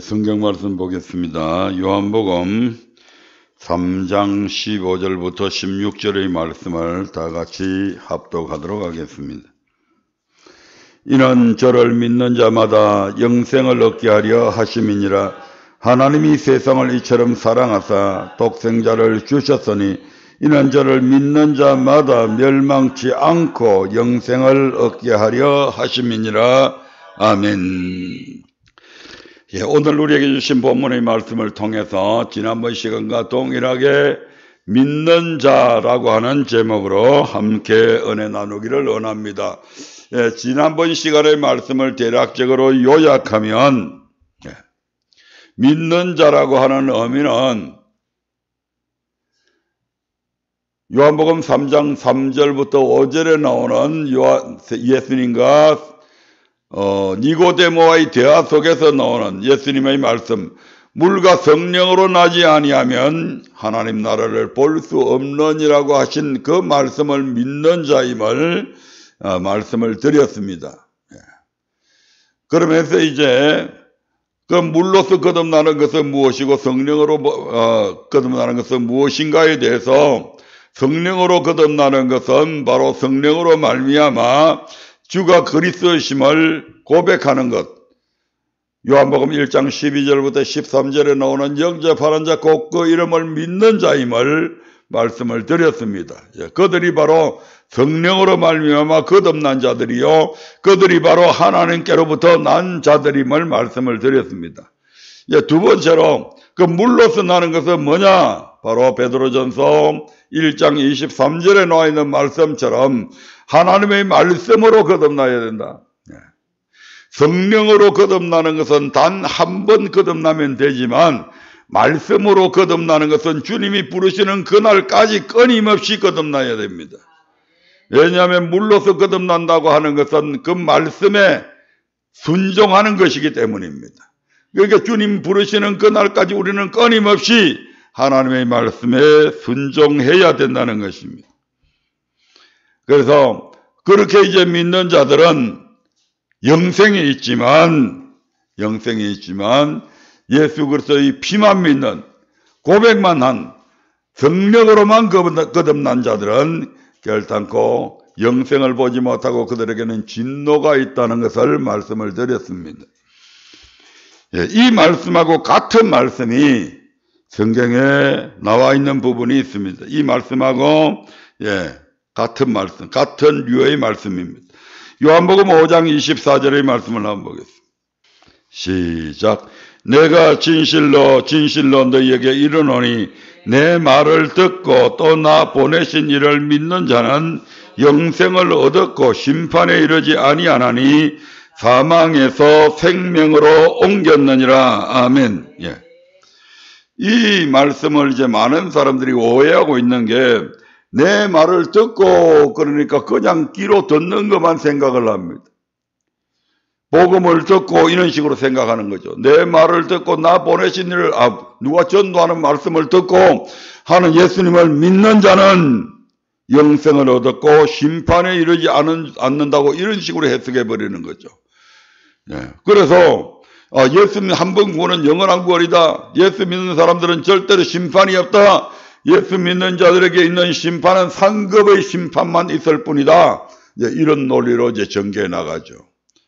성경 말씀 보겠습니다. 요한복음 3장 15절부터 16절의 말씀을 다 같이 합독하도록 하겠습니다. 이는 저를 믿는 자마다 영생을 얻게 하려 하심이니라. 하나님이 세상을 이처럼 사랑하사 독생자를 주셨으니 이는 저를 믿는 자마다 멸망치 않고 영생을 얻게 하려 하심이니라. 아멘. 오늘 우리에게 주신 본문의 말씀을 통해서 지난번 시간과 동일하게 믿는 자라고 하는 제목으로 함께 은혜 나누기를 원합니다. 지난번 시간의 말씀을 대략적으로 요약하면 믿는 자라고 하는 의미는 요한복음 3장 3절부터 5절에 나오는 예수님과 니고데모와의 대화 속에서 나오는 예수님의 말씀, 물과 성령으로 나지 아니하면 하나님 나라를 볼 수 없느니라고 하신 그 말씀을 믿는 자임을 말씀을 드렸습니다. 그러면서 이제 그 물로서 거듭나는 것은 무엇이고 성령으로 거듭나는 것은 무엇인가에 대해서, 성령으로 거듭나는 것은 바로 성령으로 말미암아 주가 그리스도이심을 고백하는 것. 요한복음 1장 12절부터 13절에 나오는 영접하는 자 곧 그 이름을 믿는 자임을 말씀을 드렸습니다. 그들이 바로 성령으로 말미암아 거듭난 자들이요, 그들이 바로 하나님께로부터 난 자들임을 말씀을 드렸습니다. 두 번째로 그 물로서 나는 것은 뭐냐? 바로 베드로전서 1장 23절에 나와 있는 말씀처럼 하나님의 말씀으로 거듭나야 된다. 성령으로 거듭나는 것은 단 한 번 거듭나면 되지만 말씀으로 거듭나는 것은 주님이 부르시는 그날까지 끊임없이 거듭나야 됩니다. 왜냐하면 물로서 거듭난다고 하는 것은 그 말씀에 순종하는 것이기 때문입니다. 그러니까 주님 부르시는 그날까지 우리는 끊임없이 하나님의 말씀에 순종해야 된다는 것입니다. 그래서 그렇게 이제 믿는 자들은 영생이 있지만 예수 그리스도의 피만 믿는, 고백만 한 성령으로만 거듭난 자들은 결단코 영생을 보지 못하고 그들에게는 진노가 있다는 것을 말씀을 드렸습니다. 이 말씀하고 같은 말씀이 성경에 나와 있는 부분이 있습니다. 이 말씀하고 같은 말씀, 같은 류의 말씀입니다. 요한복음 5장 24절의 말씀을 한번 보겠습니다. 시작. 내가 진실로 너희에게 이르노니 내 말을 듣고 또 나 보내신 이를 믿는 자는 영생을 얻었고 심판에 이르지 아니하나니 사망에서 생명으로 옮겼느니라. 아멘. 이 말씀을 이제 많은 사람들이 오해하고 있는 게, 내 말을 듣고 그러니까 그냥 귀로 듣는 것만 생각을 합니다. 복음을 듣고 이런 식으로 생각하는 거죠. 내 말을 듣고 나 보내신 이를, 누가 전도하는 말씀을 듣고 하는 예수님을 믿는 자는 영생을 얻었고 심판에 이르지 않는다고 이런 식으로 해석해 버리는 거죠. 그래서 예수님 한 번 구원은 영원한 구원이다. 예수 믿는 사람들은 절대로 심판이 없다. 예수 믿는 자들에게 있는 심판은 상급의 심판만 있을 뿐이다. 이런 논리로 이제 전개해 나가죠.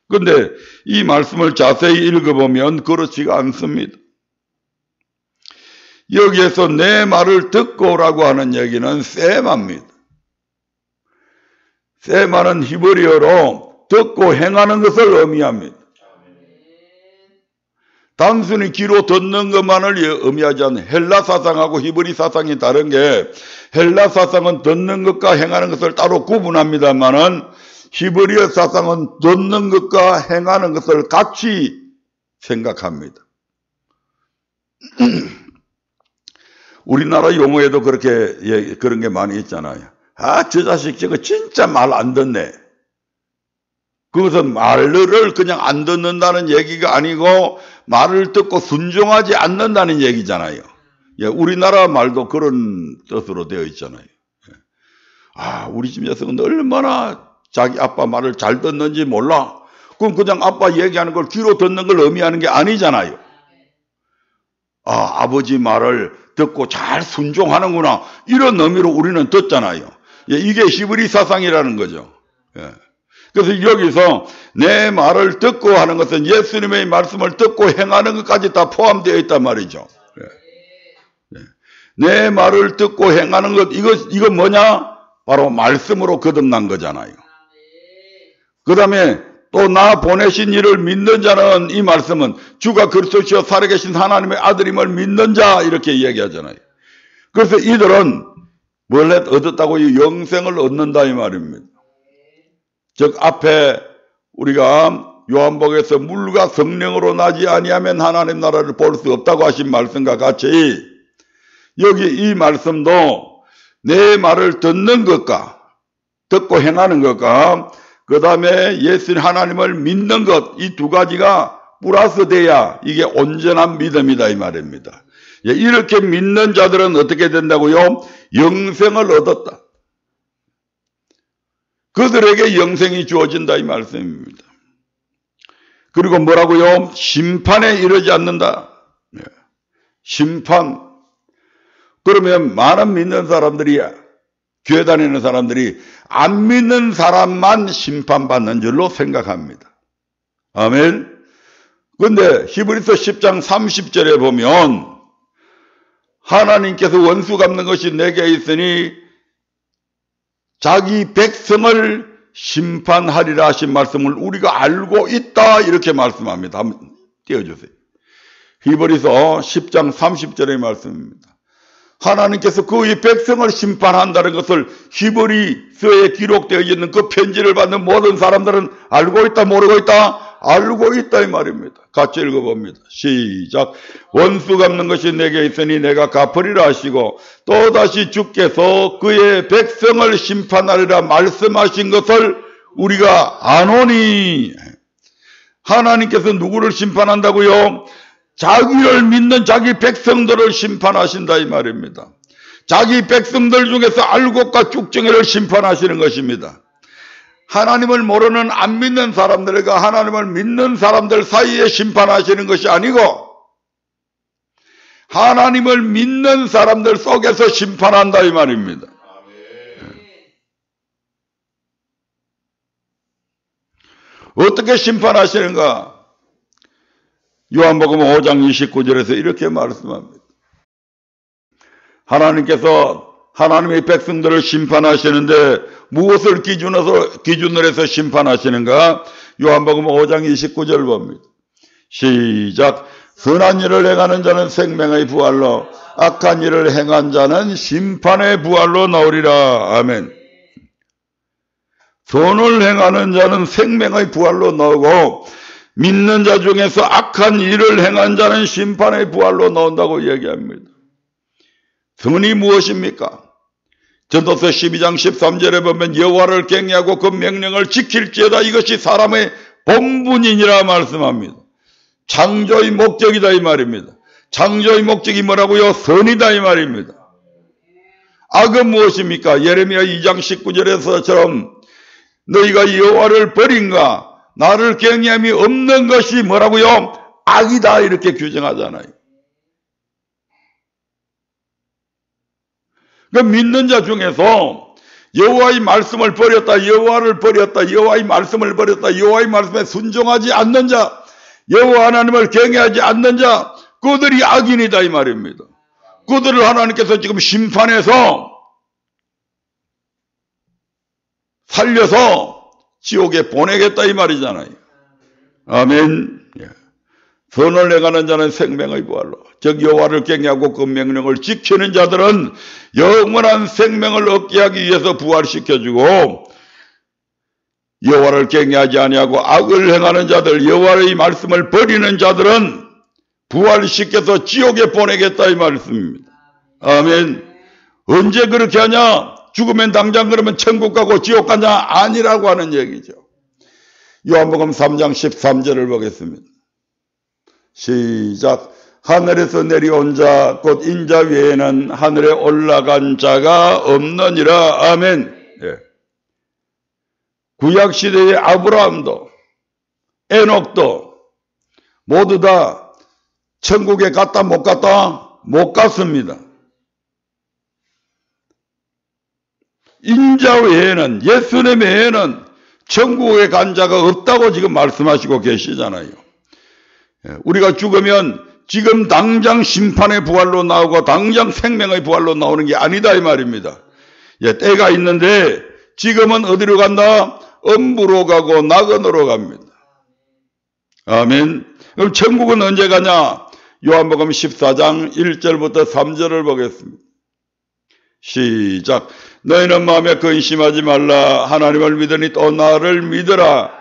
그런데 이 말씀을 자세히 읽어보면 그렇지가 않습니다. 여기에서 내 말을 듣고라고 하는 얘기는 세마입니다. 세마는 히브리어로 듣고 행하는 것을 의미합니다. 단순히 귀로 듣는 것만을 의미하지 않는, 헬라 사상하고 히브리 사상이 다른 게, 헬라 사상은 듣는 것과 행하는 것을 따로 구분합니다만은 히브리어 사상은 듣는 것과 행하는 것을 같이 생각합니다. 우리나라 용어에도 그런 게 많이 있잖아요. 저 자식 저거 진짜 말 안 듣네. 그것은 말을 그냥 안 듣는다는 얘기가 아니고 말을 듣고 순종하지 않는다는 얘기잖아요. 우리나라 말도 그런 뜻으로 되어 있잖아요. 우리 집 녀석은 얼마나 자기 아빠 말을 잘 듣는지 몰라. 그럼 그냥 아빠 얘기하는 걸 귀로 듣는 걸 의미하는 게 아니잖아요. 아버지 말을 듣고 잘 순종하는구나. 이런 의미로 우리는 듣잖아요. 예, 이게 히브리 사상이라는 거죠. 예. 그래서 여기서 내 말을 듣고 하는 것은 예수님의 말씀을 듣고 행하는 것까지 다 포함되어 있단 말이죠. 예. 예. 내 말을 듣고 행하는 것, 이거 뭐냐? 바로 말씀으로 거듭난 거잖아요. 그 다음에 또 나 보내신 이를 믿는 자는, 이 말씀은 주가 그리스도시여 살아계신 하나님의 아들임을 믿는 자, 이렇게 이야기하잖아요. 그래서 이들은 뭘 얻었다고? 영생을 얻는다 이 말입니다. 즉 앞에 우리가 요한복음에서 물과 성령으로 나지 아니하면 하나님 나라를 볼 수 없다고 하신 말씀과 같이 여기 이 말씀도 내 말을 듣는 것과 듣고 행하는 것과 그 다음에 예수님 하나님을 믿는 것, 이 두 가지가 플러스 돼야 이게 온전한 믿음이다 이 말입니다. 예, 이렇게 믿는 자들은 어떻게 된다고요? 영생을 얻었다. 그들에게 영생이 주어진다 이 말씀입니다. 그리고 뭐라고요? 심판에 이르지 않는다. 예. 심판. 그러면 많은 믿는 사람들이, 교회 다니는 사람들이 안 믿는 사람만 심판받는 줄로 생각합니다. 아멘. 근데 히브리서 10장 30절에 보면 하나님께서 원수 갚는 것이 내게 있으니 자기 백성을 심판하리라 하신 말씀을 우리가 알고 있다, 이렇게 말씀합니다. 한번 띄워주세요. 히브리서 10장 30절의 말씀입니다. 하나님께서 그의 백성을 심판한다는 것을 히브리서에 기록되어 있는 그 편지를 받는 모든 사람들은 알고 있다, 모르고 있다? 알고 있다 이 말입니다. 같이 읽어봅니다. 시작. 원수 갚는 것이 내게 있으니 내가 갚으리라 하시고 또다시 주께서 그의 백성을 심판하리라 말씀하신 것을 우리가 아노니. 하나님께서 누구를 심판한다고요? 자기를 믿는 자기 백성들을 심판하신다 이 말입니다. 자기 백성들 중에서 알곡과 쭉정이를 심판하시는 것입니다. 하나님을 모르는 안 믿는 사람들과 하나님을 믿는 사람들 사이에 심판하시는 것이 아니고 하나님을 믿는 사람들 속에서 심판한다 이 말입니다. 어떻게 심판하시는가? 요한복음 5장 29절에서 이렇게 말씀합니다. 하나님께서 하나님의 백성들을 심판하시는데 무엇을 기준으로 해서 심판하시는가? 요한복음 5장 29절 봅니다. 시작. 선한 일을 행하는 자는 생명의 부활로, 악한 일을 행한 자는 심판의 부활로 나오리라. 아멘. 선을 행하는 자는 생명의 부활로 나오고 믿는 자 중에서 악한 일을 행한 자는 심판의 부활로 나온다고 얘기합니다. 선이 무엇입니까? 전도서 12장 13절에 보면 여호와를 경외하고 그 명령을 지킬지어다, 이것이 사람의 본분이니라 말씀합니다. 창조의 목적이다 이 말입니다. 창조의 목적이 뭐라고요? 선이다 이 말입니다. 악은 무엇입니까? 예레미야 2장 19절에서처럼 너희가 여호와를 버린가? 나를 경외함이 없는 것이 뭐라고요? 악이다, 이렇게 규정하잖아요. 그 믿는 자 중에서 여호와의 말씀을 버렸다, 여호와를 버렸다, 여호와의 말씀을 버렸다, 여호와의 말씀에 순종하지 않는 자, 여호와 하나님을 경외하지 않는 자, 그들이 악인이다 이 말입니다. 그들을 하나님께서 지금 심판해서 살려서 지옥에 보내겠다 이 말이잖아요. 아멘. 예. 선을 행하는 자는 생명의 부활로, 즉 여호와를 경외하고 그 명령을 지키는 자들은 영원한 생명을 얻게 하기 위해서 부활시켜주고, 여호와를 경외하지 아니하고 악을 행하는 자들, 여호와의 말씀을 버리는 자들은 부활시켜서 지옥에 보내겠다 이 말씀입니다. 아멘. 언제 그렇게 하냐? 죽으면 당장 그러면 천국 가고 지옥 가냐? 아니라고 하는 얘기죠. 요한복음 3장 13절을 보겠습니다. 시작. 하늘에서 내려온 자 곧 인자 외에는 하늘에 올라간 자가 없느니라. 아멘. 예. 구약시대의 아브라함도 에녹도 모두 다 천국에 갔다 못 갔다? 못 갔습니다. 인자 외에는, 예수님 외에는 천국에 간 자가 없다고 지금 말씀하시고 계시잖아요. 우리가 죽으면 지금 당장 심판의 부활로 나오고 당장 생명의 부활로 나오는 게 아니다 이 말입니다. 때가 있는데 지금은 어디로 간다? 음부로 가고 낙원으로 갑니다. 아멘. 그럼 천국은 언제 가냐? 요한복음 14장 1절부터 3절을 보겠습니다. 시작. 너희는 마음에 근심하지 말라. 하나님을 믿으니 또 나를 믿으라.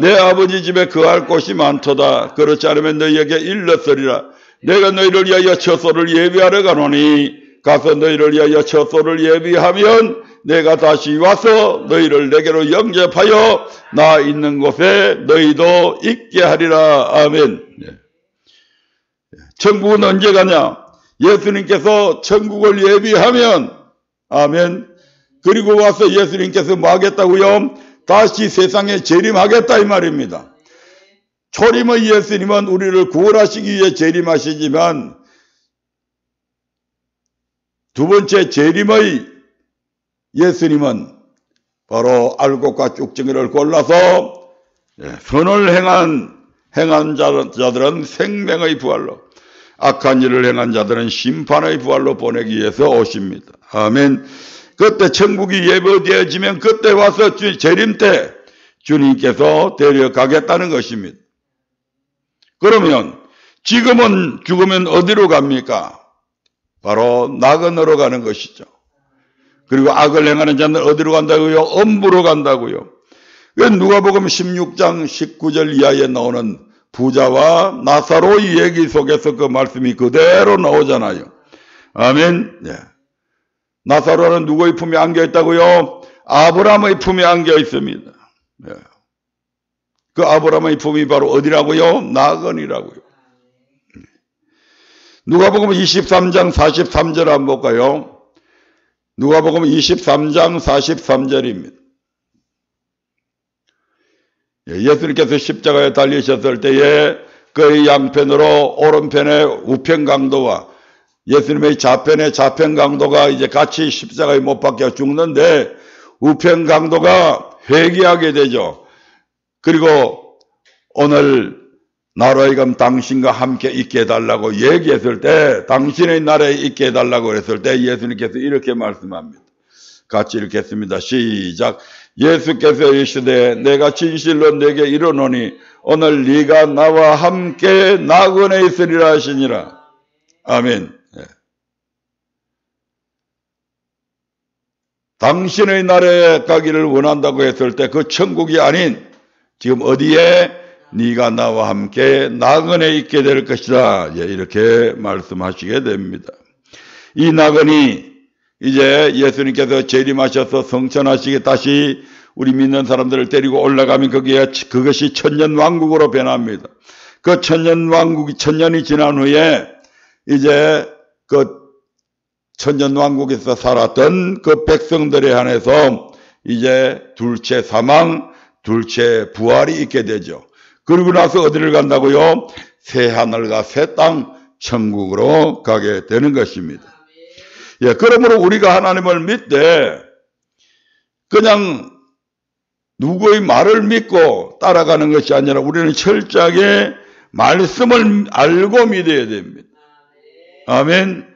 내 아버지 집에 거할 곳이 많도다. 그렇지 않으면 너희에게 일렀으리라. 내가 너희를 위하여 처소를 예비하러 가노니 가서 너희를 위하여 처소를 예비하면 내가 다시 와서 너희를 내게로 영접하여 나 있는 곳에 너희도 있게 하리라. 아멘. 천국은 언제 가냐? 예수님께서 천국을 예비하면, 아멘. 그리고 와서 예수님께서 뭐 하겠다고요? 다시 세상에 재림하겠다 이 말입니다. 초림의 예수님은 우리를 구원하시기 위해 재림하시지만 두 번째 재림의 예수님은 바로 알곡과 쭉정이를 골라서 선을 행한 자들은 생명의 부활로, 악한 일을 행한 자들은 심판의 부활로 보내기 위해서 오십니다. 아멘. 그때 천국이 예배되어지면 그때 와서 재림 때 주님께서 데려가겠다는 것입니다. 그러면 지금은 죽으면 어디로 갑니까? 바로 낙원으로 가는 것이죠. 그리고 악을 행하는 자는 어디로 간다고요? 음부로 간다고요. 누가복음 16장 19절 이하에 나오는 부자와 나사로의 얘기 속에서 그 말씀이 그대로 나오잖아요. 아멘. 네. 나사로는 누구의 품에 안겨 있다고요? 아브라함의 품에 안겨 있습니다. 네. 그 아브라함의 품이 바로 어디라고요? 낙원이라고요. 누가복음 23장 43절 한번 볼까요? 누가복음 23장 43절입니다. 예수님께서 십자가에 달리셨을 때에 그의 양편으로 오른편에 우편 강도와 예수님의 좌편에 좌편 강도가 이제 같이 십자가에 못 박혀 죽는데 우편 강도가 회개하게 되죠. 그리고 오늘 나라이금 당신과 함께 있게 해달라고 얘기했을 때, 당신의 나라에 있게 해달라고 했을 때 예수님께서 이렇게 말씀합니다. 같이 읽겠습니다. 시작. 예수께서 이르시되 내가 진실로 내게 이르노니 오늘 네가 나와 함께 낙원에 있으리라 하시니라. 아멘. 당신의 나라에 가기를 원한다고 했을 때 그 천국이 아닌 지금 어디에? 네가 나와 함께 낙원에 있게 될 것이다. 이렇게 말씀하시게 됩니다. 이 낙원이 이제 예수님께서 재림하셔서 성천하시게 다시 우리 믿는 사람들을 데리고 올라가면 그것이 천년왕국으로 변합니다. 그 천년이 지난 후에 이제 그 천년왕국에서 살았던 그 백성들에 한해서 이제 둘째 사망, 둘째 부활이 있게 되죠. 그리고 나서 어디를 간다고요? 새 하늘과 새 땅, 천국으로 가게 되는 것입니다. 그러므로 우리가 하나님을 믿되 그냥 누구의 말을 믿고 따라가는 것이 아니라 우리는 철저하게 말씀을 알고 믿어야 됩니다. 아멘.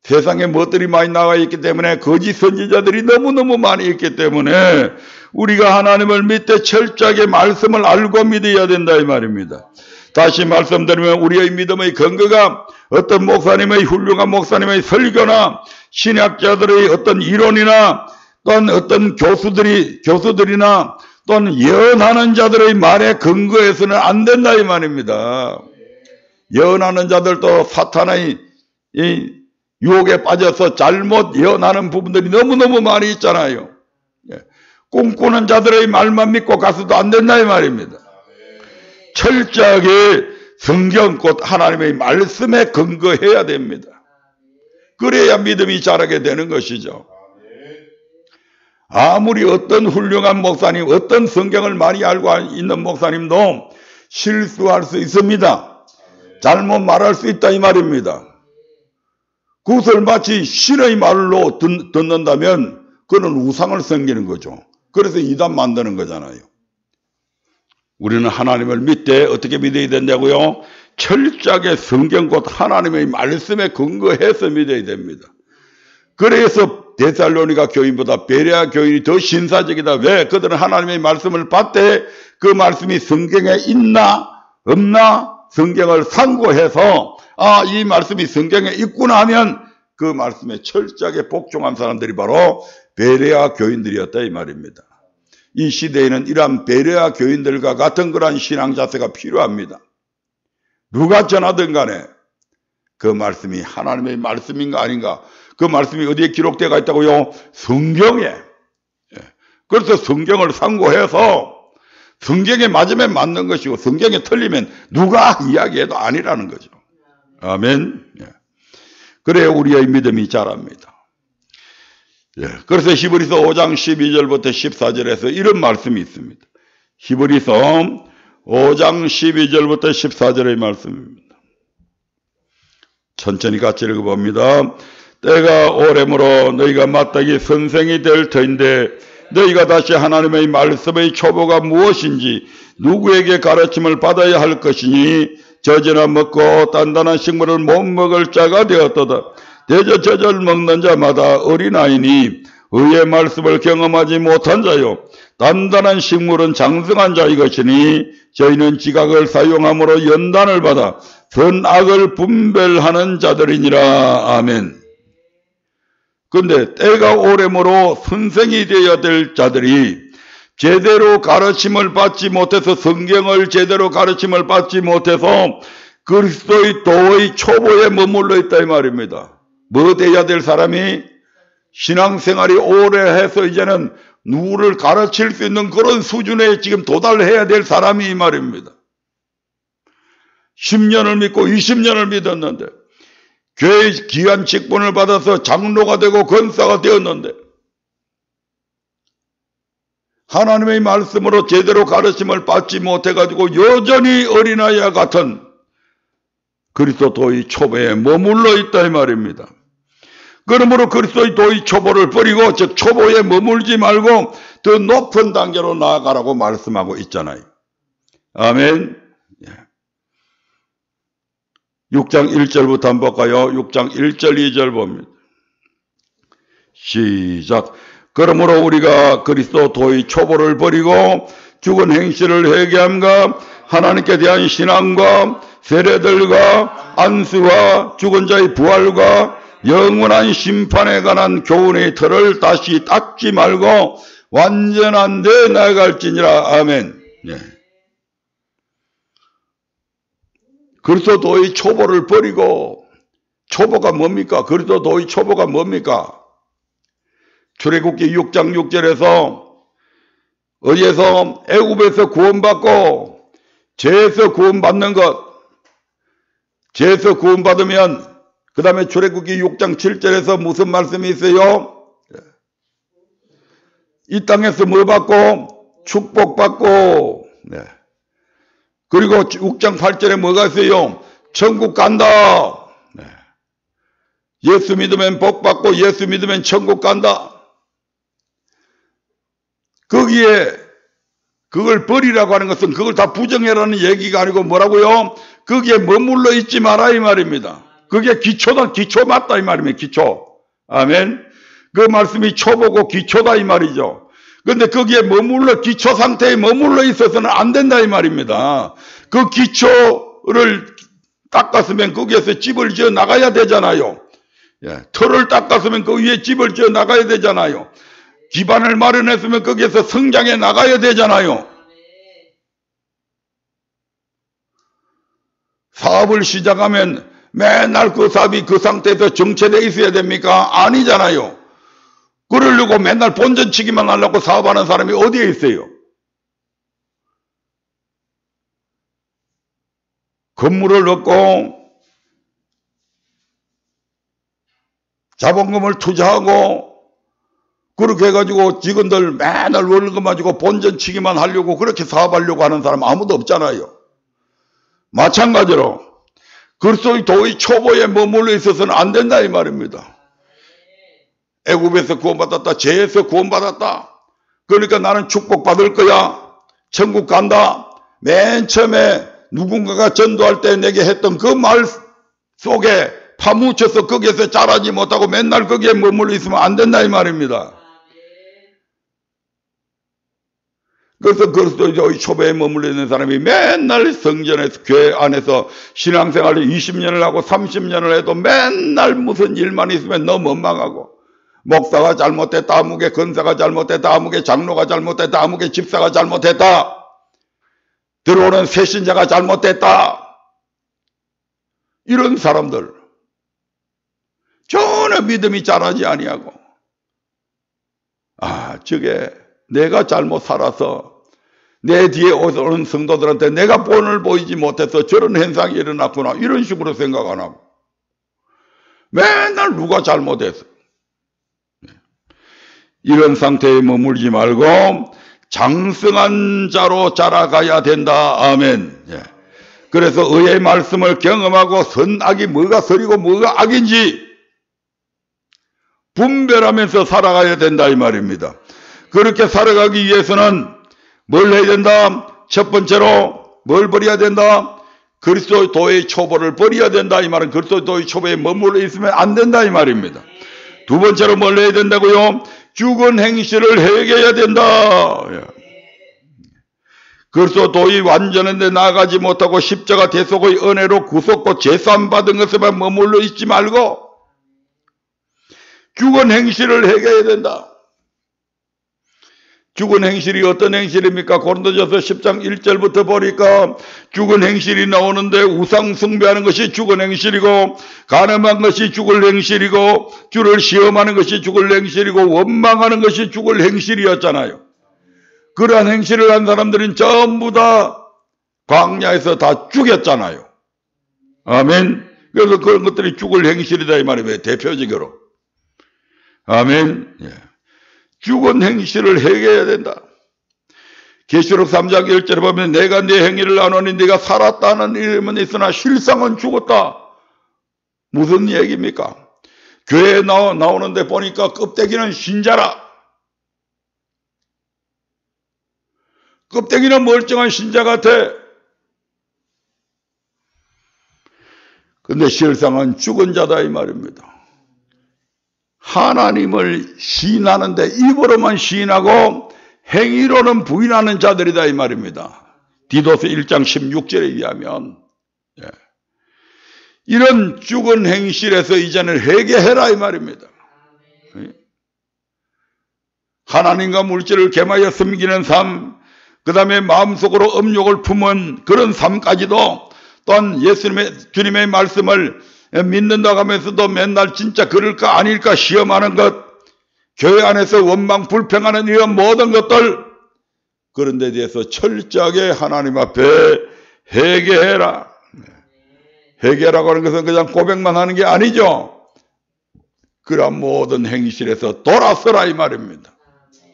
세상에 무엇들이 많이 나와 있기 때문에 거짓 선지자들이 너무너무 많이 있기 때문에 우리가 하나님을 믿되 철저하게 말씀을 알고 믿어야 된다 이 말입니다. 다시 말씀드리면 우리의 믿음의 근거가 어떤 목사님의 훌륭한 목사님의 설교나 신학자들의 어떤 이론이나 또는 어떤 교수들이나 또는 예언하는 자들의 말에 근거해서는 안 된다 이 말입니다. 예언하는 자들도 사탄의 유혹에 빠져서 잘못 예언하는 부분들이 너무너무 많이 있잖아요. 꿈꾸는 자들의 말만 믿고 가서도 안 된다 이 말입니다. 철저하게 성경 곧 하나님의 말씀에 근거해야 됩니다. 그래야 믿음이 자라게 되는 것이죠. 아무리 어떤 훌륭한 목사님, 어떤 성경을 많이 알고 있는 목사님도 실수할 수 있습니다. 잘못 말할 수 있다 이 말입니다. 그것을 마치 신의 말로 듣는다면 그는 우상을 섬기는 거죠. 그래서 이단 만드는 거잖아요. 우리는 하나님을 믿되 어떻게 믿어야 된다고요? 철저하게 성경 곧 하나님의 말씀에 근거해서 믿어야 됩니다. 그래서 데살로니가 교인보다 베레아 교인이 더 신사적이다. 왜? 그들은 하나님의 말씀을 받되 그 말씀이 성경에 있나 없나 성경을 상고해서 이 말씀이 성경에 있구나 하면 그 말씀에 철저하게 복종한 사람들이 바로 베레아 교인들이었다 이 말입니다. 이 시대에는 이러한 베레아 교인들과 같은 그러한 신앙 자세가 필요합니다. 누가 전하든 간에 그 말씀이 하나님의 말씀인가 아닌가, 그 말씀이 어디에 기록되어 있다고요? 성경에. 그래서 성경을 상고해서 성경에 맞으면 맞는 것이고 성경에 틀리면 누가 이야기해도 아니라는 거죠. 아멘. 그래야 우리의 믿음이 자랍니다. 그래서 히브리서 5장 12절부터 14절에서 이런 말씀이 있습니다. 히브리서 5장 12절부터 14절의 말씀입니다. 천천히 같이 읽어봅니다. 때가 오래므로 너희가 마땅히 선생이 될 터인데 너희가 다시 하나님의 말씀의 초보가 무엇인지 누구에게 가르침을 받아야 할 것이니 젖이나 먹고 단단한 식물을 못 먹을 자가 되었도다. 대저 젖을 먹는 자마다 어린아이니 의의 말씀을 경험하지 못한 자요 단단한 식물은 장성한 자의 것이니 저희는 지각을 사용함으로 연단을 받아 선악을 분별하는 자들이니라. 아멘. 근데 때가 오래므로 선생이 되어야 될 자들이 제대로 가르침을 받지 못해서 성경을 제대로 가르침을 받지 못해서 그리스도의 도의 초보에 머물러 있다 이 말입니다. 뭐 돼야 될 사람이 신앙생활이 오래 해서 이제는 누구를 가르칠 수 있는 그런 수준에 지금 도달해야 될 사람이 이 말입니다. 10년을 믿고 20년을 믿었는데 교회의 귀한 직분을 받아서 장로가 되고 권사가 되었는데 하나님의 말씀으로 제대로 가르침을 받지 못해가지고 여전히 어린아이와 같은 그리스도의 초보에 머물러 있다 이 말입니다. 그러므로 그리스도의 도의 초보를 버리고 즉 초보에 머물지 말고 더 높은 단계로 나아가라고 말씀하고 있잖아요. 아멘. 6장 1절부터 한번 볼까요? 6장 1절 2절 봅니다. 시작. 그러므로 우리가 그리스도 도의 초보를 버리고 죽은 행실을 회개함과 하나님께 대한 신앙과 세례들과 안수와 죽은 자의 부활과 영원한 심판에 관한 교훈의 틀을 다시 닦지 말고 완전한 데 나아갈지니라. 아멘. 그리스도의 초보를 버리고 초보가 뭡니까? 그리스도의 초보가 뭡니까? 출애굽기 6장 6절에서 어디에서 애굽에서 구원받고 죄에서 구원받는 것, 죄에서 구원받으면 그 다음에 출애굽기 6장 7절에서 무슨 말씀이 있어요? 이 땅에서 뭐 받고? 축복받고. 그리고 6장 8절에 뭐가 있어요? 천국 간다. 예수 믿으면 복 받고 예수 믿으면 천국 간다. 거기에 그걸 버리라고 하는 것은 그걸 다 부정해라는 얘기가 아니고 뭐라고요? 거기에 머물러 있지 마라 이 말입니다. 그게 기초다. 기초 맞다 이 말입니다. 기초. 아멘. 그 말씀이 초보고 기초다 이 말이죠. 그런데 거기에 머물러 기초 상태에 머물러 있어서는 안 된다 이 말입니다. 그 기초를 닦았으면 거기에서 집을 지어 나가야 되잖아요. 털을 닦았으면 그 위에 집을 지어 나가야 되잖아요. 기반을 마련했으면 거기에서 성장해 나가야 되잖아요. 사업을 시작하면 맨날 그 사업이 그 상태에서 정체되어 있어야 됩니까? 아니잖아요. 그러려고 맨날 본전치기만 하려고 사업하는 사람이 어디에 있어요? 건물을 얻고 자본금을 투자하고 그렇게 해가지고 직원들 맨날 월급 가지고 본전치기만 하려고 그렇게 사업하려고 하는 사람 아무도 없잖아요. 마찬가지로 그리스도의 도의 초보에 머물러 있어서는 안 된다 이 말입니다. 애굽에서 구원받았다. 죄에서 구원받았다. 그러니까 나는 축복받을 거야. 천국 간다. 맨 처음에 누군가가 전도할 때 내게 했던 그 말 속에 파묻혀서 거기에서 자라지 못하고 맨날 거기에 머물러 있으면 안 된다 이 말입니다. 그래서 그리스도의 초보에 머물러 있는 사람이 맨날 성전에서 교회 안에서 신앙생활을 20년을 하고 30년을 해도 맨날 무슨 일만 있으면 너무 원망하고 목사가 잘못했다, 아무개 권사가 잘못했다, 아무개 장로가 잘못했다, 아무개 집사가 잘못했다, 들어오는 새신자가 잘못했다, 이런 사람들 전혀 믿음이 자라지 아니하고, 저게 내가 잘못 살아서 내 뒤에 오는 성도들한테 내가 본을 보이지 못해서 저런 현상이 일어났구나 이런 식으로 생각 안 하고 맨날 누가 잘못해서, 이런 상태에 머물지 말고 장성한 자로 자라가야 된다. 아멘. 그래서 의의 말씀을 경험하고 선악이 뭐가 선이고 뭐가 악인지 분별하면서 살아가야 된다 이 말입니다. 그렇게 살아가기 위해서는 뭘 해야 된다? 첫 번째로 뭘 버려야 된다? 그리스도의 초보를 버려야 된다 이 말은 그리스도의 초보에 머물러 있으면 안 된다 이 말입니다. 두 번째로 뭘 해야 된다고요? 죽은 행실을 회개해야 된다. 그리스도의 완전한데 나아가지 못하고 십자가 대속의 은혜로 구속고 제사함 받은 것에만 머물러 있지 말고 죽은 행실을 회개해야 된다. 죽은 행실이 어떤 행실입니까? 고린도전서 10장 1절부터 보니까 죽은 행실이 나오는데 우상 숭배하는 것이 죽은 행실이고 간음한 것이 죽을 행실이고 주를 시험하는 것이 죽을 행실이고 원망하는 것이 죽을 행실이었잖아요. 그러한 행실을 한 사람들은 전부 다 광야에서 다 죽였잖아요. 아멘. 그래서 그런 것들이 죽을 행실이다 이 말이에요. 대표적으로. 아멘. 죽은 행실을 회개해야 된다. 계시록 3장 1절에 보면 내가 네 행위를 아노니 네가 살았다는 이름은 있으나 실상은 죽었다. 무슨 얘기입니까? 교회에 나오는데 보니까 껍데기는 신자라. 껍데기는 멀쩡한 신자 같아. 근데 실상은 죽은 자다 이 말입니다. 하나님을 시인하는데 입으로만 시인하고 행위로는 부인하는 자들이다 이 말입니다. 디도서 1장 16절에 의하면 이런 죽은 행실에서 이제는 회개해라 이 말입니다. 하나님과 물질을 겸하여 섬기는 삶, 그 다음에 마음속으로 음욕을 품은 그런 삶까지도 또한 주님의 말씀을 믿는다고 하면서도 맨날 진짜 그럴까 아닐까 시험하는 것, 교회 안에서 원망 불평하는 이런 모든 것들, 그런 데 대해서 철저하게 하나님 앞에 회개해라. 회개라고 하는 것은 그냥 고백만 하는 게 아니죠. 그러한 모든 행실에서 돌아서라 이 말입니다.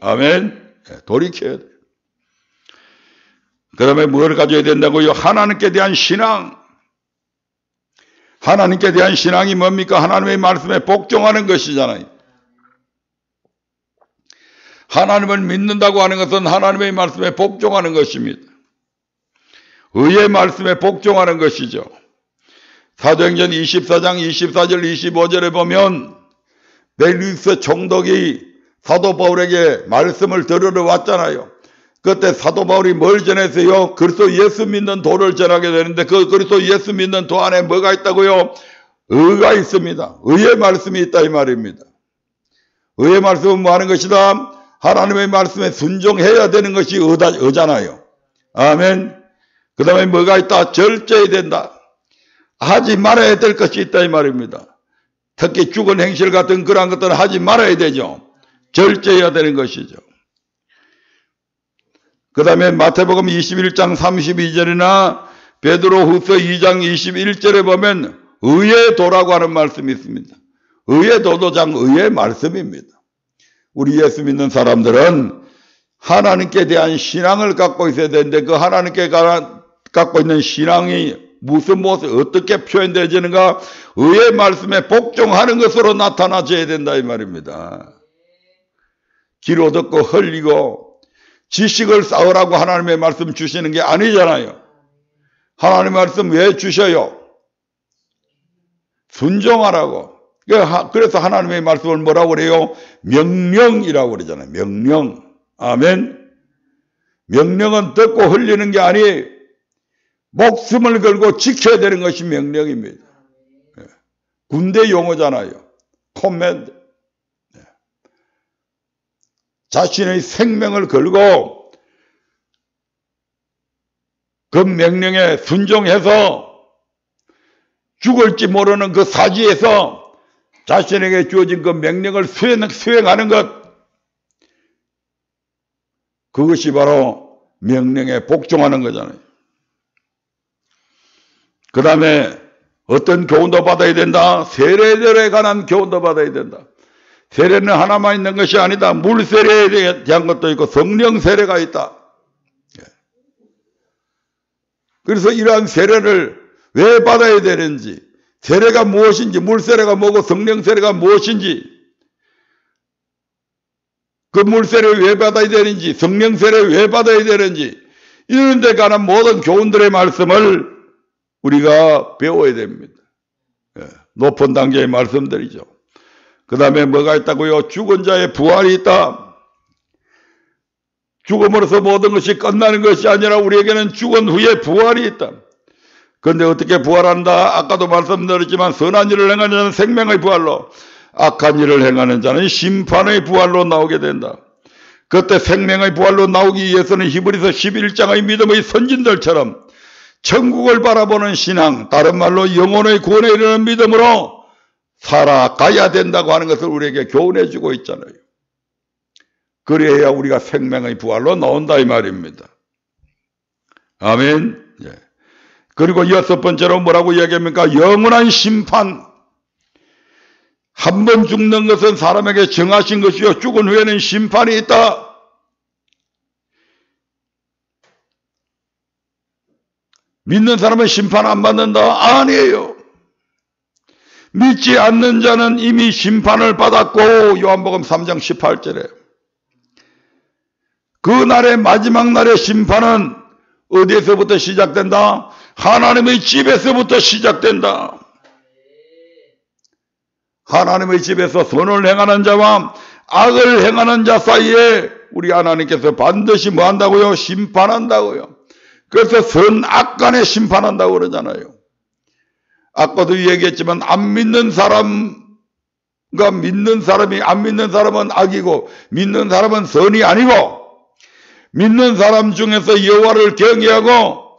아멘. 돌이켜야 돼요. 그 다음에 뭘 가져야 된다고요? 하나님께 대한 신앙. 하나님께 대한 신앙이 뭡니까? 하나님의 말씀에 복종하는 것이잖아요. 하나님을 믿는다고 하는 것은 하나님의 말씀에 복종하는 것입니다. 의의 말씀에 복종하는 것이죠. 사도행전 24장 24절 25절에 보면 벨리우스 총독이 사도 바울에게 말씀을 들으러 왔잖아요. 그때 사도 바울이 뭘 전했어요? 그리스도 예수 믿는 도를 전하게 되는데 그 그리스도 예수 믿는 도 안에 뭐가 있다고요? 의가 있습니다. 의의 말씀이 있다 이 말입니다. 의의 말씀은 뭐 하는 것이다? 하나님의 말씀에 순종해야 되는 것이 의잖아요. 아멘. 그 다음에 뭐가 있다? 절제해야 된다. 하지 말아야 될 것이 있다 이 말입니다. 특히 죽은 행실 같은 그러한 것들은 하지 말아야 되죠. 절제해야 되는 것이죠. 그 다음에 마태복음 21장 32절이나 베드로후서 2장 21절에 보면 의의 도라고 하는 말씀이 있습니다. 의의 도도장 의의 말씀입니다. 우리 예수 믿는 사람들은 하나님께 대한 신앙을 갖고 있어야 되는데 그 하나님께 갖고 있는 신앙이 무슨 모습, 어떻게 표현되어지는가? 의의 말씀에 복종하는 것으로 나타나줘야 된다 이 말입니다. 귀로 듣고 흘리고 지식을 쌓으라고 하나님의 말씀 주시는 게 아니잖아요. 하나님의 말씀 왜 주셔요? 순종하라고. 그래서 하나님의 말씀을 뭐라고 그래요? 명령이라고 그러잖아요. 명령. 아멘. 명령은 듣고 흘리는 게 아니 목숨을 걸고 지켜야 되는 것이 명령입니다. 군대 용어잖아요. 코맨드. 자신의 생명을 걸고 그 명령에 순종해서 죽을지 모르는 그 사지에서 자신에게 주어진 그 명령을 수행하는 것, 그것이 바로 명령에 복종하는 거잖아요. 그 다음에 어떤 교훈도 받아야 된다? 세례들에 관한 교훈도 받아야 된다. 세례는 하나만 있는 것이 아니다. 물 세례에 대한 것도 있고 성령 세례가 있다. 그래서 이러한 세례를 왜 받아야 되는지, 세례가 무엇인지, 물 세례가 뭐고 성령 세례가 무엇인지, 그 물 세례를 왜 받아야 되는지, 성령 세례를 왜 받아야 되는지, 이런 데 관한 모든 교훈들의 말씀을 우리가 배워야 됩니다. 높은 단계의 말씀들이죠. 그 다음에 뭐가 있다고요? 죽은 자의 부활이 있다. 죽음으로써 모든 것이 끝나는 것이 아니라 우리에게는 죽은 후에 부활이 있다. 그런데 어떻게 부활한다? 아까도 말씀드렸지만 선한 일을 행하는 자는 생명의 부활로, 악한 일을 행하는 자는 심판의 부활로 나오게 된다. 그때 생명의 부활로 나오기 위해서는 히브리서 11장의 믿음의 선진들처럼 천국을 바라보는 신앙, 다른 말로 영혼의 구원에 이르는 믿음으로 살아가야 된다고 하는 것을 우리에게 교훈해 주고 있잖아요. 그래야 우리가 생명의 부활로 나온다 이 말입니다. 아멘. 예. 그리고 여섯 번째로 뭐라고 이야기합니까? 영원한 심판. 한 번 죽는 것은 사람에게 정하신 것이요 죽은 후에는 심판이 있다. 믿는 사람은 심판 안 받는다? 아니에요. 믿지 않는 자는 이미 심판을 받았고, 요한복음 3장 18절에 그 날의 마지막 날의 심판은 어디에서부터 시작된다? 하나님의 집에서부터 시작된다. 하나님의 집에서 선을 행하는 자와 악을 행하는 자 사이에 우리 하나님께서 반드시 뭐 한다고요? 심판한다고요. 그래서 선악 간에 심판한다고 그러잖아요. 아까도 얘기했지만 안 믿는 사람과 믿는 사람이, 안 믿는 사람은 악이고 믿는 사람은 선이 아니고, 믿는 사람 중에서 여호와를 경외하고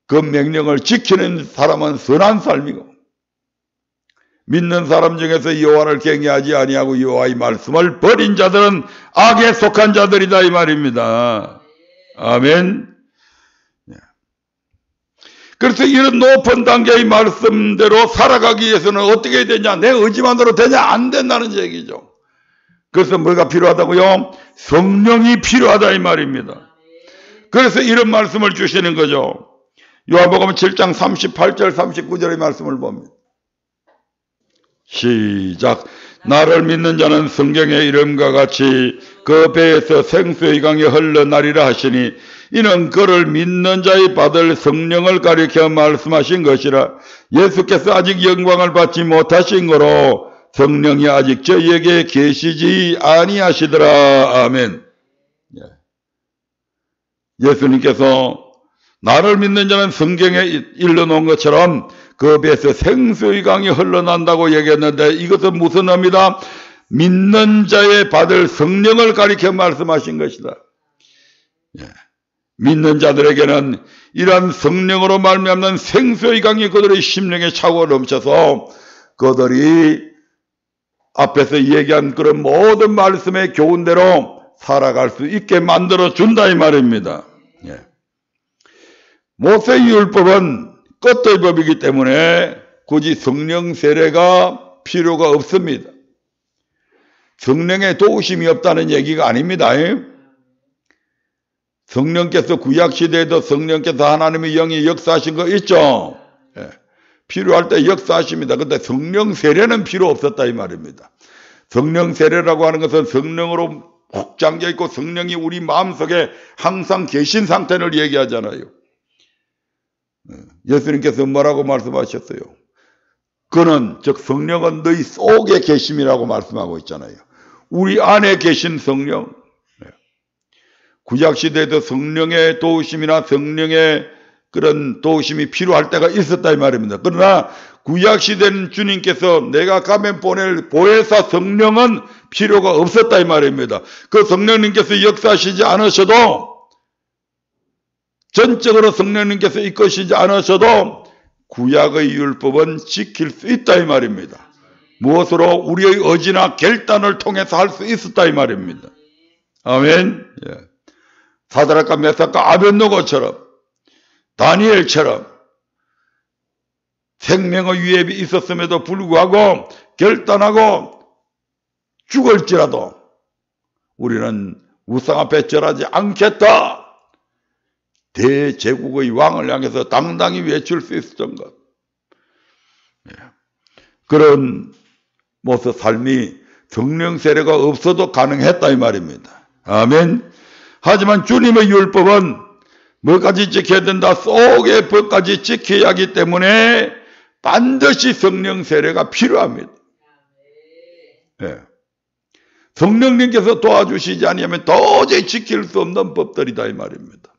그 명령을 지키는 사람은 선한 삶이고, 믿는 사람 중에서 여호와를 경외하지 아니하고 여호와의 말씀을 버린 자들은 악에 속한 자들이다 이 말입니다. 아멘. 그래서 이런 높은 단계의 말씀대로 살아가기 위해서는 어떻게 해야 되냐? 내 의지만으로 되냐? 안 된다는 얘기죠. 그래서 뭐가 필요하다고요? 성령이 필요하다 이 말입니다. 그래서 이런 말씀을 주시는 거죠. 요한복음 7장 38절 39절의 말씀을 봅니다. 시작. 나를 믿는 자는 성경의 이름과 같이 그 배에서 생수의 강이 흘러나리라 하시니 이는 그를 믿는 자의 받을 성령을 가리켜 말씀하신 것이라. 예수께서 아직 영광을 받지 못하신 거로 성령이 아직 저희에게 계시지 아니하시더라. 아멘. 예수님께서 나를 믿는 자는 성경에 일러놓은 것처럼 그 배에서 생수의 강이 흘러난다고 얘기했는데, 이것은 무슨 의미다? 믿는 자의 받을 성령을 가리켜 말씀하신 것이다. 믿는 자들에게는 이러한 성령으로 말미암는 생수의 강이 그들의 심령에 차고 넘쳐서 그들이 앞에서 얘기한 그런 모든 말씀의 교훈대로 살아갈 수 있게 만들어 준다 이 말입니다. 모세의 율법은 끝의 법이기 때문에 굳이 성령 세례가 필요가 없습니다. 성령의 도우심이 없다는 얘기가 아닙니다. 성령께서 구약시대에도 성령께서 하나님의 영이 역사하신 거 있죠? 예. 필요할 때 역사하십니다. 근데 성령 세례는 필요 없었다 이 말입니다. 성령 세례라고 하는 것은 성령으로 푹 잠겨있고 성령이 우리 마음속에 항상 계신 상태를 얘기하잖아요. 예수님께서 뭐라고 말씀하셨어요? 그는 즉 성령은 너희 속에 계심이라고 말씀하고 있잖아요. 우리 안에 계신 성령. 구약시대에도 성령의 도우심이나 성령의 그런 도우심이 필요할 때가 있었다 이 말입니다. 그러나 구약시대는 주님께서 내가 가면 보낼 보혜사 성령은 필요가 없었다 이 말입니다. 그 성령님께서 역사하시지 않으셔도, 전적으로 성령님께서 이끄시지 않으셔도 구약의 율법은 지킬 수 있다 이 말입니다. 무엇으로? 우리의 의지나 결단을 통해서 할 수 있었다 이 말입니다. 아멘. 예. 사드락과 메삭과 아벳노고처럼, 다니엘처럼 생명의 위협이 있었음에도 불구하고 결단하고 죽을지라도 우리는 우상 앞에 절하지 않겠다. 대제국의 왕을 향해서 당당히 외칠 수 있었던 것. 그런 모습 삶이 성령 세례가 없어도 가능했다 이 말입니다. 아멘. 하지만 주님의 율법은 뭐까지 지켜야 된다? 속의 법까지 지켜야 하기 때문에 반드시 성령 세례가 필요합니다. 예. 성령님께서 도와주시지 않으면 도저히 지킬 수 없는 법들이다 이 말입니다.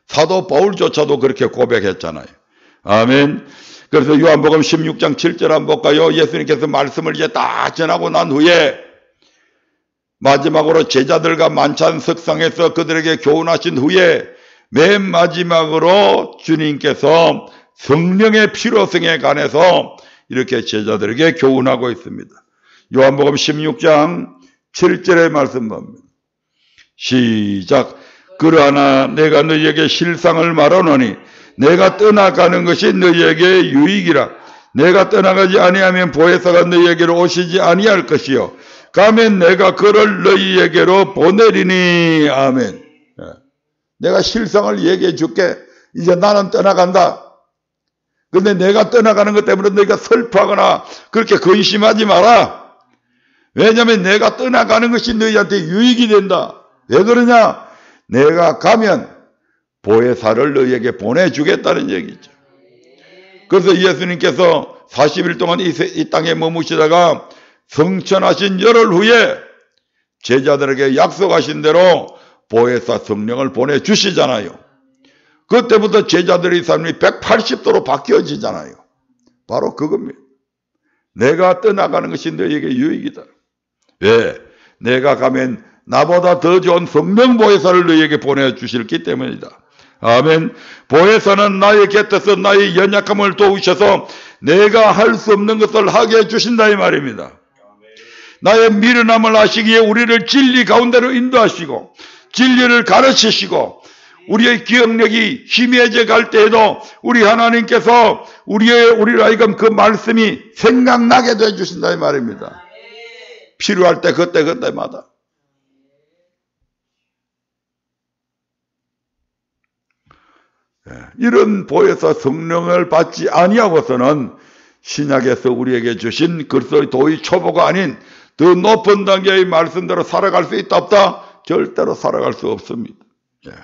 사도 바울조차도 그렇게 고백했잖아요. 아멘. 그래서 요한복음 16장 7절 한번 볼까요? 예수님께서 말씀을 이제 다 전하고 난 후에 마지막으로 제자들과 만찬 석상에서 그들에게 교훈하신 후에 맨 마지막으로 주님께서 성령의 필요성에 관해서 이렇게 제자들에게 교훈하고 있습니다. 요한복음 16장 7절의 말씀 봅니다. 시작. 그러나 내가 너희에게 실상을 말하노니 내가 떠나가는 것이 너희에게 유익이라. 내가 떠나가지 아니하면 보혜사가 너희에게로 오시지 아니할 것이요 가면 내가 그를 너희에게로 보내리니. 아멘. 내가 실상을 얘기해 줄게. 이제 나는 떠나간다. 근데 내가 떠나가는 것 때문에 너희가 슬퍼하거나 그렇게 근심하지 마라. 왜냐하면 내가 떠나가는 것이 너희한테 유익이 된다. 왜 그러냐? 내가 가면 보혜사를 너희에게 보내주겠다는 얘기죠. 그래서 예수님께서 40일 동안 이 땅에 머무시다가 성천하신 열흘 후에 제자들에게 약속하신 대로 보혜사 성령을 보내주시잖아요. 그때부터 제자들의 삶이 180도로 바뀌어지잖아요. 바로 그겁니다. 내가 떠나가는 것이 너희에게 유익이다. 왜? 내가 가면 나보다 더 좋은 성령 보혜사를 너희에게 보내주실기 때문이다. 아멘. 보혜사는 나의 곁에서 나의 연약함을 도우셔서 내가 할 수 없는 것을 하게 해주신다 이 말입니다. 나의 미련함을 아시기에 우리를 진리 가운데로 인도하시고 진리를 가르치시고 우리의 기억력이 희미해져 갈 때에도 우리 하나님께서 우리를 하여금 그 말씀이 생각나게 해주신다 이 말입니다. 필요할 때 그때마다. 이런 보혜사 성령을 받지 아니하고서는 신약에서 우리에게 주신 그리스도의 도의 초보가 아닌 더 높은 단계의 말씀대로 살아갈 수 있다 없다? 절대로 살아갈 수 없습니다.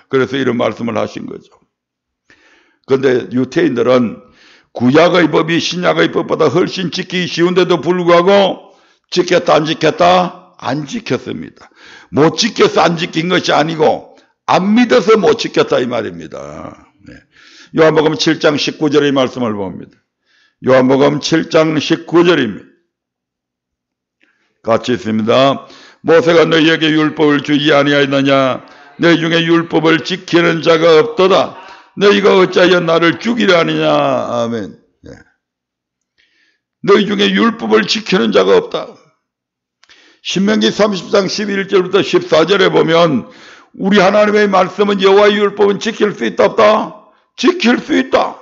그래서 이런 말씀을 하신 거죠. 그런데 유태인들은 구약의 법이 신약의 법보다 훨씬 지키기 쉬운데도 불구하고 지켰다 안 지켰다? 안 지켰습니다. 못 지켜서 안 지킨 것이 아니고 안 믿어서 못 지켰다 이 말입니다. 요한복음 7장 19절의 말씀을 봅니다. 요한복음 7장 19절입니다. 같이 있습니다. 모세가 너희에게 율법을 주지 아니하였느냐? 너희 중에 율법을 지키는 자가 없도다. 너희가 어찌하여 나를 죽이려 하느냐? 아멘. 너희 중에 율법을 지키는 자가 없다. 신명기 30장 11절부터 14절에 보면 우리 하나님의 말씀은 여호와의 율법은 지킬 수 있다 없다? 지킬 수 있다.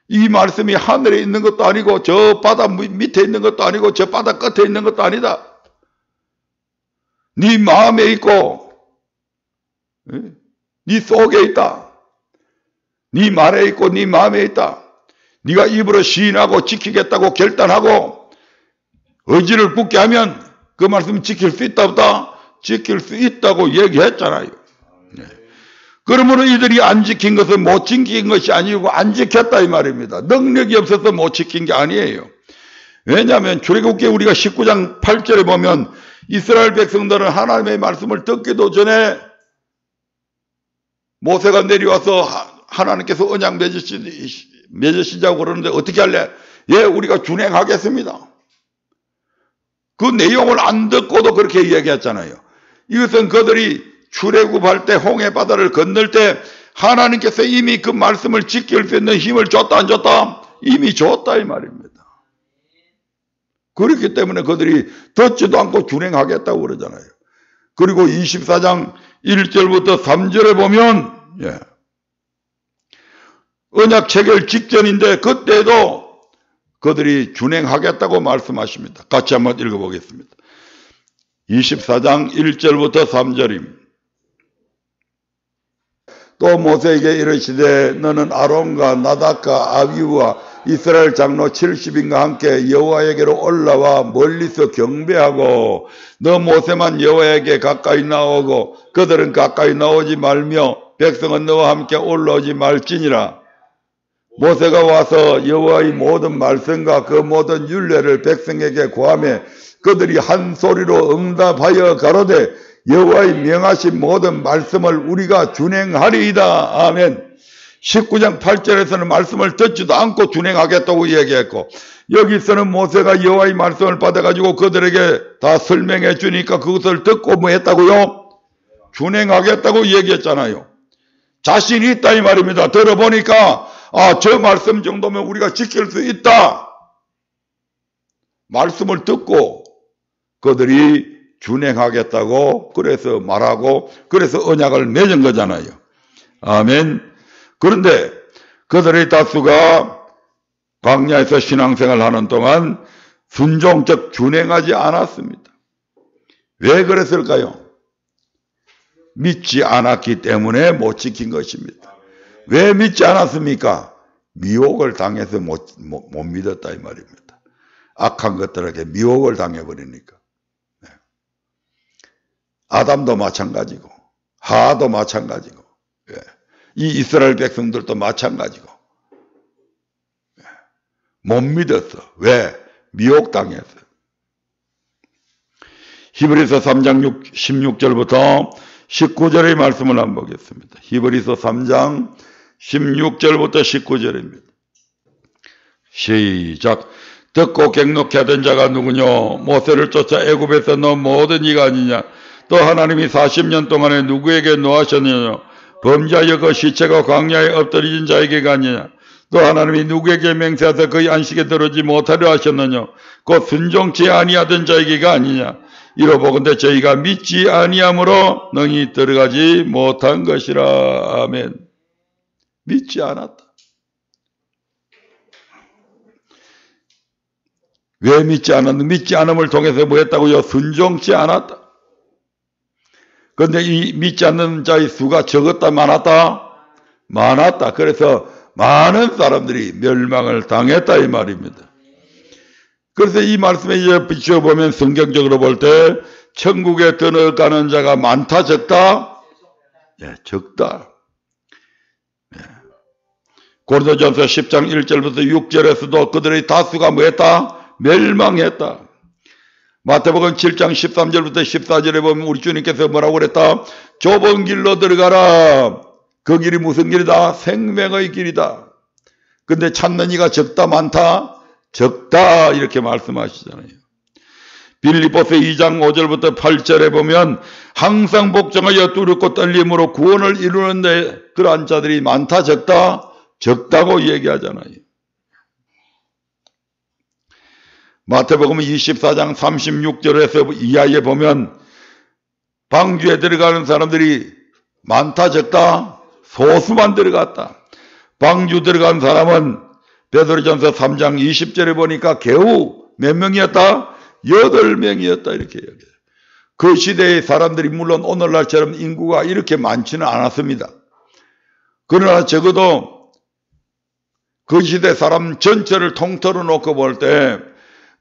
이 말씀이 하늘에 있는 것도 아니고 저 바다 밑에 있는 것도 아니고 저 바다 끝에 있는 것도 아니다. 네 마음에 있고 네 속에 있다. 네 말에 있고 네 마음에 있다. 네가 입으로 시인하고 지키겠다고 결단하고 의지를 굳게 하면 그 말씀 지킬 수 있다 없다? 지킬 수 있다고 얘기했잖아요. 네. 그러므로 이들이 안 지킨 것은 못 지킨 것이 아니고 안 지켰다 이 말입니다. 능력이 없어서 못 지킨 게 아니에요. 왜냐하면 출애굽기 우리가 19장 8절에 보면 이스라엘 백성들은 하나님의 말씀을 듣기도 전에 모세가 내려와서 하나님께서 언약 맺으시자고 그러는데 어떻게 할래? 예, 우리가 준행하겠습니다. 그 내용을 안 듣고도 그렇게 얘기했잖아요. 이것은 그들이 출애굽할 때 홍해 바다를 건널 때 하나님께서 이미 그 말씀을 지킬 수 있는 힘을 줬다 안 줬다? 이미 줬다 이 말입니다. 그렇기 때문에 그들이 듣지도 않고 준행하겠다고 그러잖아요. 그리고 24장 1절부터 3절에 보면 언약 체결 직전인데 그때도 그들이 준행하겠다고 말씀하십니다. 같이 한번 읽어보겠습니다. 24장 1절부터 3절입니다. 또 모세에게 이르시되 너는 아론과 나답과 아비후와 이스라엘 장로 70인과 함께 여호와에게로 올라와 멀리서 경배하고 너 모세만 여호와에게 가까이 나오고 그들은 가까이 나오지 말며 백성은 너와 함께 올라오지 말지니라. 모세가 와서 여호와의 모든 말씀과 그 모든 율례를 백성에게 고하며 그들이 한 소리로 응답하여 가로되 여호와의 명하신 모든 말씀을 우리가 준행하리이다. 아멘. 19장 8절에서는 말씀을 듣지도 않고 준행하겠다고 얘기했고 여기서는 모세가 여호와의 말씀을 받아가지고 그들에게 다 설명해 주니까 그것을 듣고 뭐 했다고요? 준행하겠다고 얘기했잖아요. 자신이 있다 이 말입니다. 들어보니까 저 말씀 정도면 우리가 지킬 수 있다. 말씀을 듣고 그들이 준행하겠다고 그래서 말하고 그래서 언약을 맺은 거잖아요. 아멘. 그런데 그들의 다수가 광야에서 신앙생활을 하는 동안 순종적 준행하지 않았습니다. 왜 그랬을까요? 믿지 않았기 때문에 못 지킨 것입니다. 왜 믿지 않았습니까? 미혹을 당해서 못 믿었다 이 말입니다. 악한 것들에게 미혹을 당해버리니까. 아담도 마찬가지고 하도 마찬가지고 이 이스라엘 백성들도 마찬가지고 못 믿었어. 왜? 미혹당했어. 히브리서 3장 16절부터 19절의 말씀을 한번 보겠습니다. 히브리서 3장 16절부터 19절입니다. 시작. 듣고 갱록케 하던 자가 누구뇨? 모세를 쫓아 애굽에서 넣은 모든 이가 아니냐? 또 하나님이 40년 동안에 누구에게 노하셨느냐? 범죄하여 그 시체가 광야에 엎드려진 자에게가 아니냐? 또 하나님이 누구에게 맹세하사 그의 안식에 들어오지 못하려 하셨느냐? 곧 순종치 아니하던 자에게가 아니냐? 이로보건대 저희가 믿지 아니함으로 능히 들어가지 못한 것이라. 아멘. 믿지 않았다. 왜 믿지 않았는가? 믿지 않음을 통해서 뭐 했다고요? 순종치 않았다. 그런데 이 믿지 않는 자의 수가 적었다 많았다? 많았다. 그래서 많은 사람들이 멸망을 당했다 이 말입니다. 그래서 이 말씀에 이제 비춰보면 성경적으로 볼 때 천국에 들어가는 자가 많다 적다? 예, 적다. 예. 고린도전서 10장 1절부터 6절에서도 그들의 다수가 뭐했다? 멸망했다. 마태복음 7장 13절부터 14절에 보면 우리 주님께서 뭐라고 그랬다? 좁은 길로 들어가라. 그 길이 무슨 길이다? 생명의 길이다. 근데 찾는 이가 적다 많다? 적다 이렇게 말씀하시잖아요. 빌립보서 2장 5절부터 8절에 보면 항상 복종하여 두렵고 떨림으로 구원을 이루는데 그러한 자들이 많다 적다? 적다고 얘기하잖아요. 마태복음 24장 36절에서 이하에 보면 방주에 들어가는 사람들이 많다 적다? 소수만 들어갔다. 방주 들어간 사람은 베드로전서 3장 20절에 보니까 겨우 몇 명이었다? 8명이었다 이렇게 얘기해요. 그 시대의 사람들이 물론 오늘날처럼 인구가 이렇게 많지는 않았습니다. 그러나 적어도 그 시대 사람 전체를 통틀어 놓고 볼 때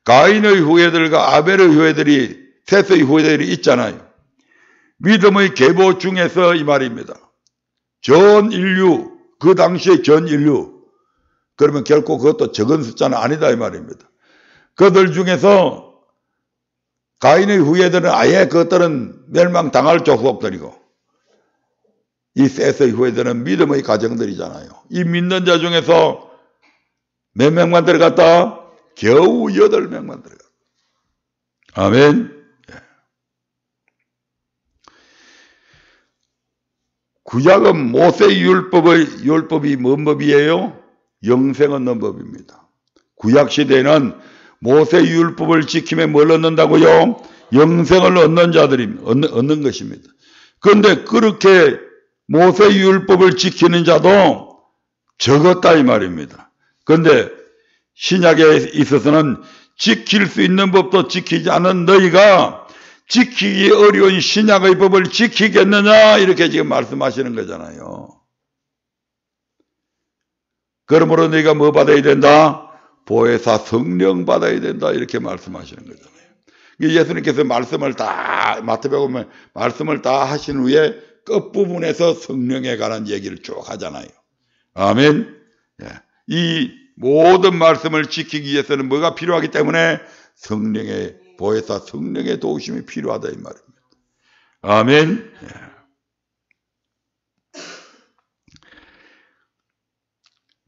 가인의 후예들과 아벨의 후예들이, 셋의 후예들이 있잖아요. 믿음의 계보 중에서 이 말입니다. 전 인류, 그 당시의 전 인류, 그러면 결코 그것도 적은 숫자는 아니다 이 말입니다. 그들 중에서 가인의 후예들은 아예 그것들은 멸망당할 족속들이고, 이 셋의 후예들은 믿음의 가정들이잖아요. 이 믿는 자 중에서 몇 명만 들어갔다? 겨우 8명만 들어갔다. 아멘. 구약은 모세의 율법이 뭔 법이에요? 영생 얻는 법입니다. 구약 시대에는 모세의 율법을 지키며 뭘 얻는다고요? 영생을 얻는 자들이 얻는 것입니다. 그런데 그렇게 모세의 율법을 지키는 자도 적었다 이 말입니다. 그런데 신약에 있어서는 지킬 수 있는 법도 지키지 않은 너희가 지키기 어려운 신약의 법을 지키겠느냐 이렇게 지금 말씀하시는 거잖아요. 그러므로 너희가 뭐 받아야 된다? 보혜사 성령 받아야 된다 이렇게 말씀하시는 거잖아요. 예수님께서 말씀을 다 마태복음에 말씀을 다 하신 후에 끝부분에서 성령에 관한 얘기를 쭉 하잖아요. 아멘. 이 모든 말씀을 지키기 위해서는 뭐가 필요하기 때문에 성령의 보혜사 성령의 도우심이 필요하다 이 말입니다. 아멘.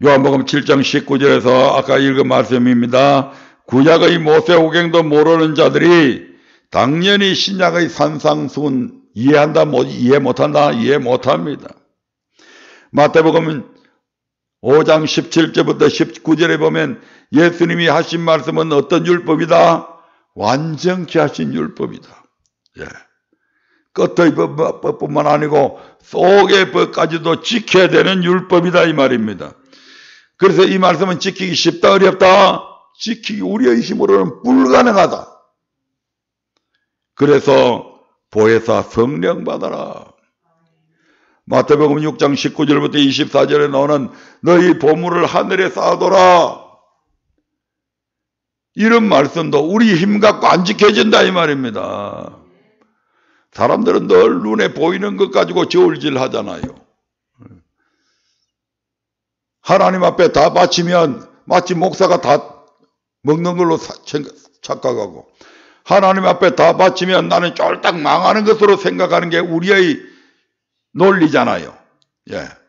요한복음 7장 19절에서 아까 읽은 말씀입니다. 구약의 모세오경도 모르는 자들이 당연히 신약의 산상수훈 이해한다, 이해 못한다, 이해 못합니다. 마태복음 5장 17절부터 19절에 보면 예수님이 하신 말씀은 어떤 율법이다? 완전케 하신 율법이다. 끝의 법뿐만 아니고 속의 법까지도 지켜야 되는 율법이다 이 말입니다. 그래서 이 말씀은 지키기 쉽다 어렵다? 지키기 우리의 힘으로는 불가능하다. 그래서 보혜사 성령 받아라. 마태복음 6장 19절부터 24절에 나오는 너희 보물을 하늘에 쌓아둬라. 이런 말씀도 우리 힘 갖고 안 지켜진다 이 말입니다. 사람들은 늘 눈에 보이는 것 가지고 저울질 하잖아요. 하나님 앞에 다 바치면 마치 목사가 다 먹는 걸로 착각하고, 하나님 앞에 다 바치면 나는 쫄딱 망하는 것으로 생각하는 게 우리의 논리잖아요.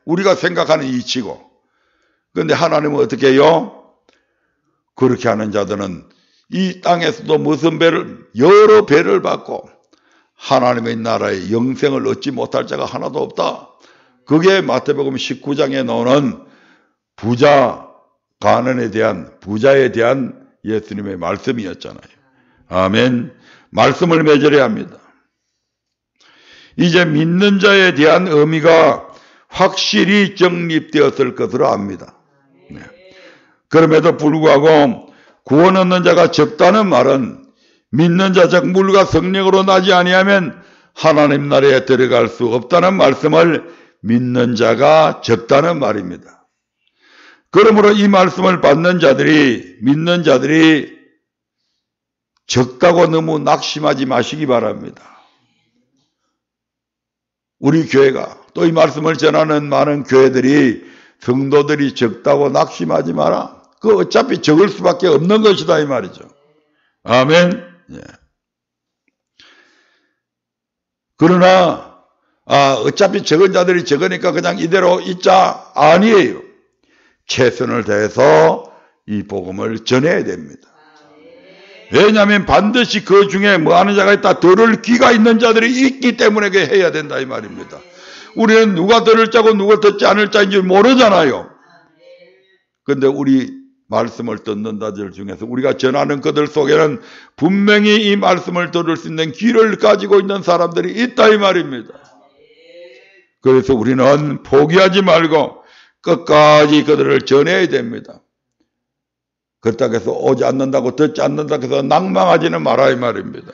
우리가 생각하는 이치고. 그런데 하나님은 어떻게 해요? 그렇게 하는 자들은 이 땅에서도 무슨 배를, 여러 배를 받고 하나님의 나라의 영생을 얻지 못할 자가 하나도 없다. 그게 마태복음 19장에 나오는 부자 가난에 대한, 부자에 대한 예수님의 말씀이었잖아요. 아멘. 말씀을 맺으려야 합니다. 이제 믿는 자에 대한 의미가 확실히 정립되었을 것으로 압니다. 그럼에도 불구하고 구원 얻는 자가 적다는 말은 믿는 자 즉 물과 성령으로 나지 아니하면 하나님 나라에 들어갈 수 없다는 말씀을 믿는 자가 적다는 말입니다. 그러므로 이 말씀을 받는 자들이, 믿는 자들이 적다고 너무 낙심하지 마시기 바랍니다. 우리 교회가 또 이 말씀을 전하는 많은 교회들이 성도들이 적다고 낙심하지 마라. 그 어차피 적을 수밖에 없는 것이다 이 말이죠. 아멘. 그러나 어차피 적은 자들이 적으니까 그냥 이대로 있자 아니에요. 최선을 다해서 이 복음을 전해야 됩니다. 왜냐하면 반드시 그 중에 뭐 하는 자가 있다, 들을 귀가 있는 자들이 있기 때문에 그게 해야 된다 이 말입니다. 우리는 누가 들을 자고 누가 듣지 않을 자인지 모르잖아요. 그런데 우리 말씀을 듣는 자들 중에서 우리가 전하는 그들 속에는 분명히 이 말씀을 들을 수 있는 귀를 가지고 있는 사람들이 있다 이 말입니다. 그래서 우리는 포기하지 말고 끝까지 그들을 전해야 됩니다. 그렇다고 해서 오지 않는다고 듣지 않는다고 해서 낭망하지는 마라 이 말입니다.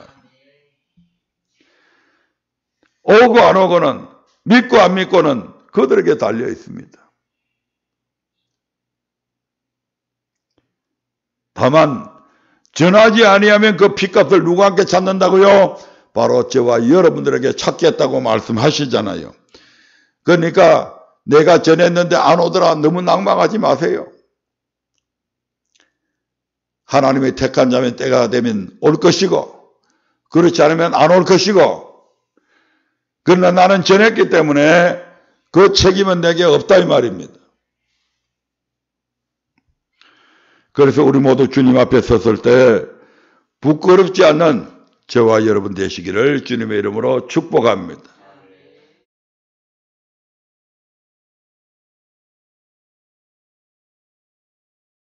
오고 안 오고는, 믿고 안 믿고는 그들에게 달려 있습니다. 다만 전하지 아니하면 그 핏값을 누가 함께 찾는다고요? 바로 저와 여러분들에게 찾겠다고 말씀하시잖아요. 그러니까 내가 전했는데 안 오더라 너무 낭망하지 마세요. 하나님의 택한 자면 때가 되면 올 것이고 그렇지 않으면 안 올 것이고, 그러나 나는 전했기 때문에 그 책임은 내게 없다 이 말입니다. 그래서 우리 모두 주님 앞에 섰을 때 부끄럽지 않는 저와 여러분 되시기를 주님의 이름으로 축복합니다.